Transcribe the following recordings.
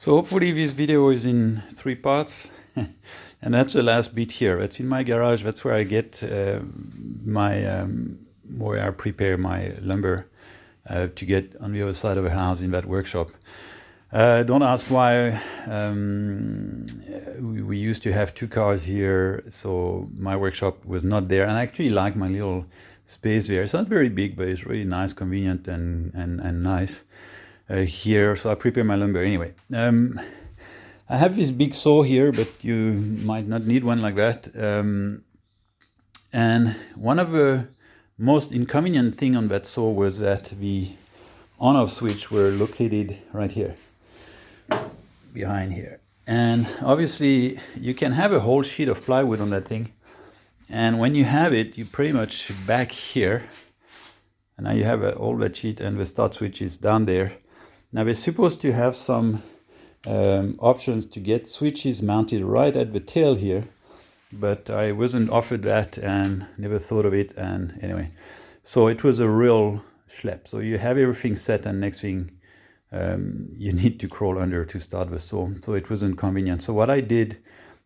So hopefully this video is in 3 parts. And that's the last bit here. That's in my garage. That's where I get where I prepare my lumber to get on the other side of the house in that workshop. Don't ask why. We used to have 2 cars here, so my workshop was not there. And I actually like my little space there. It's not very big, but it's really nice, convenient, and nice here. So I prepare my lumber anyway. I have this big saw here, but you might not need one like that. And one of the most inconvenient thing on that saw was that the on-off switch were located right here, behind here. And obviously you can have a whole sheet of plywood on that thing. And when you have it, you pretty much back here. And now you have all that sheet and the start switch is down there. Now we're supposed to have some options to get switches mounted right at the tail here, but I wasn't offered that and never thought of it. And anyway, so it was a real schlep. So you have everything set, and next thing you need to crawl under to start the saw. So it wasn't convenient. So what I did,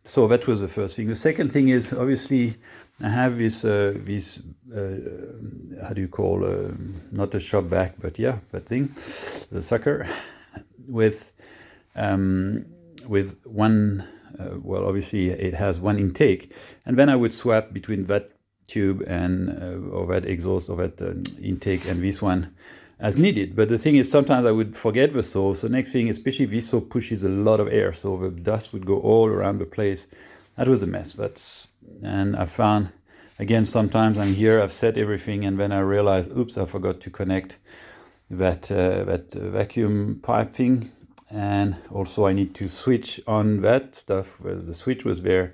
so that was the first thing. The second thing is, obviously I have this how do you call, not a shop vac, but yeah, that thing, the sucker, with one, well, obviously it has one intake, and then I would swap between that tube and or that exhaust or that intake and this one as needed. But the thing is, sometimes I would forget the saw. So next thing, especially this saw pushes a lot of air, so the dust would go all around the place. That was a mess. And I found, again, sometimes I'm here, I've set everything, and then I realize, oops, I forgot to connect that vacuum pipe thing. And also I need to switch on that stuff where the switch was there.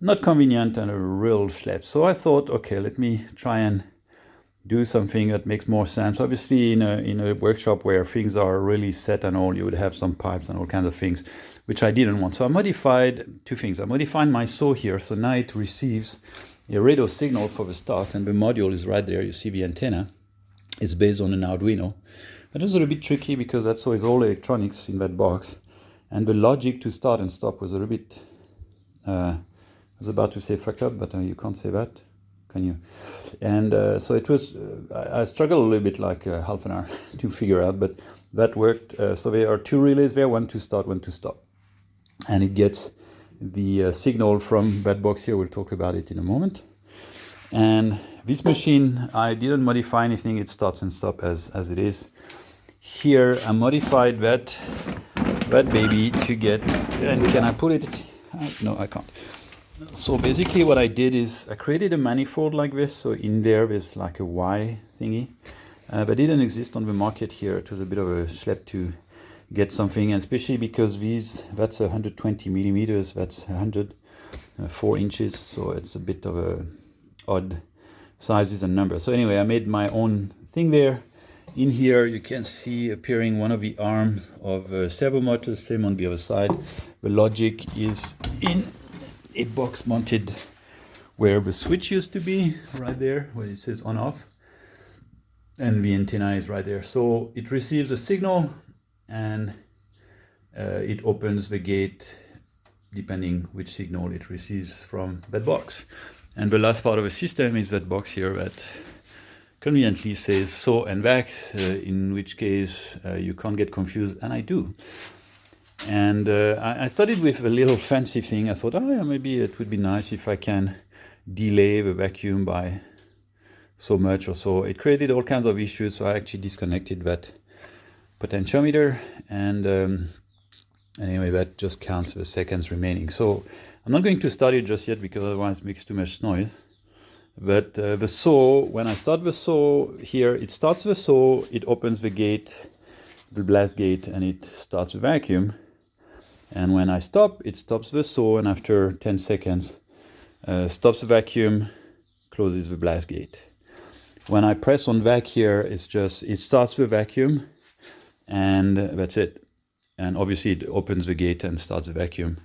Not convenient and a real schlep. So I thought, okay, let me try and do something that makes more sense. Obviously in a workshop where things are really set and all, you would have some pipes and all kinds of things, which I didn't want. So I modified 2 things. I modified my saw here, so now it receives a radio signal for the start, and the module is right there. You see the antenna. It's based on an Arduino. That was a little bit tricky because that's always all electronics in that box, and the logic to start and stop was a little bit, I was about to say fucked up, but you can't say that, can you? And so it was, I struggled a little bit, like half an hour to figure out, but that worked. So there are 2 relays there, one to start, one to stop. And it gets the signal from that box here. We'll talk about it in a moment. And this machine, I didn't modify anything. It starts and stops as it is. Here I modified that baby to get, and can I pull it? No, I can't. So basically what I did is I created a manifold like this. So in there's like a Y thingy, but it didn't exist on the market here. It was a bit of a schlep to get something, and especially because that's 120 millimeters, that's 104 inches. So it's a bit of a odd sizes and numbers. So anyway, I made my own thing there. In here you can see appearing one of the arms of a servo motor, same on the other side. The logic is in a box mounted where the switch used to be, right there where it says on off, and the antenna is right there. So it receives a signal and it opens the gate depending which signal it receives from that box. And the last part of the system is that box here that conveniently says saw and vac, in which case you can't get confused, and I do. And I started with a little fancy thing. I thought, oh yeah, maybe it would be nice if I can delay the vacuum by so much or so. It created all kinds of issues, so I actually disconnected that potentiometer, and anyway, that just counts the seconds remaining. So I'm not going to start it just yet because otherwise it makes too much noise. But the saw, when I start the saw here, it starts the saw, it opens the gate, the blast gate, and it starts the vacuum. And when I stop, it stops the saw, and after 10 seconds, stops the vacuum, closes the blast gate. When I press on vac here, it starts the vacuum, and that's it. And obviously it opens the gate and starts the vacuum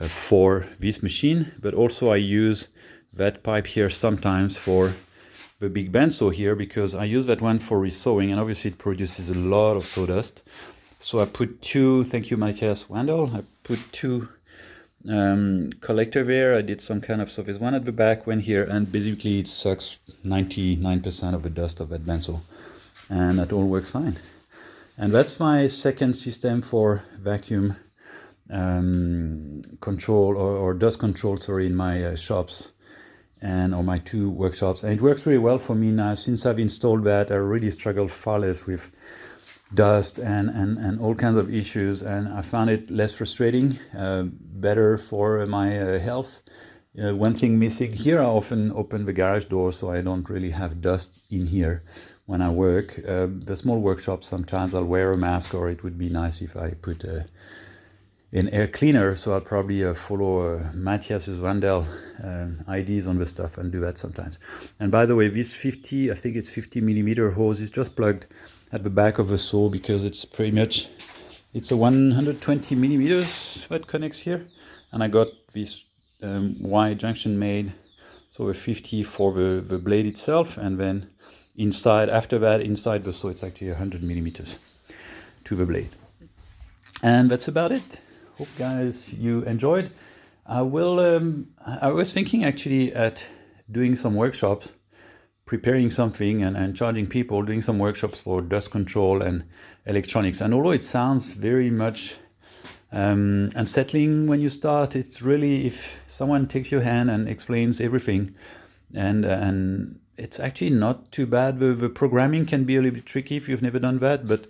for this machine. But also I use that pipe here sometimes for the big bandsaw here, because I use that one for resawing, and obviously it produces a lot of sawdust. So I put two, thank you Matthias Wandel, I put two collector there. I did some kind of surface, one at the back, one here, and basically it sucks 99% of the dust of that bensel, and that all works fine. And that's my second system for vacuum control or dust control, sorry, in my shops and or my two workshops, and it works really well for me now. Since I've installed that, I really struggle far less with dust and all kinds of issues, and I found it less frustrating, better for my health. One thing missing here, I often open the garage door so I don't really have dust in here when I work. The small workshop, sometimes I'll wear a mask, or it would be nice if I put an air cleaner, so I'll probably follow Matthias's Wandel ideas on the stuff and do that sometimes. And by the way, this 50, I think it's 50 millimeter hose is just plugged at the back of the saw, because it's pretty much, it's a 120 millimeters that connects here, and I got this Y junction made, so a 50 for the blade itself, and then inside, after that, inside the saw, it's actually 100 millimeters to the blade. And that's about it. Hope guys you enjoyed. I was thinking actually at doing some workshops, preparing something and charging people, doing some workshops for dust control and electronics. And although it sounds very much unsettling when you start, it's really, if someone takes your hand and explains everything, and it's actually not too bad. The programming can be a little bit tricky if you've never done that, but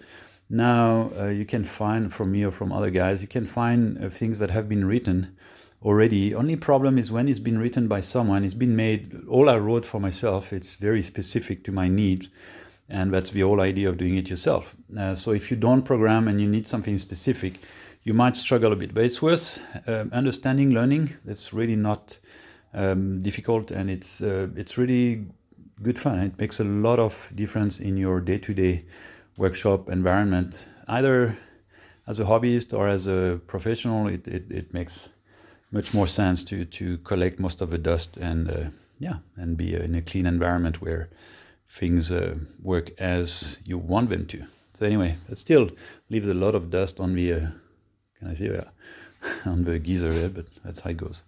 now you can find, from me or from other guys, you can find things that have been written already. Only problem is when it's been written by someone, it's been made, all I wrote for myself, it's very specific to my needs, and that's the whole idea of doing it yourself. So if you don't program and you need something specific, you might struggle a bit, but it's worth understanding, learning. It's really not difficult, and it's really good fun. It makes a lot of difference in your day-to-day workshop environment, either as a hobbyist or as a professional. It makes much more sense to collect most of the dust and and be in a clean environment where things work as you want them to. So anyway, it still leaves a lot of dust on the can I say on the geyser there, but that's how it goes.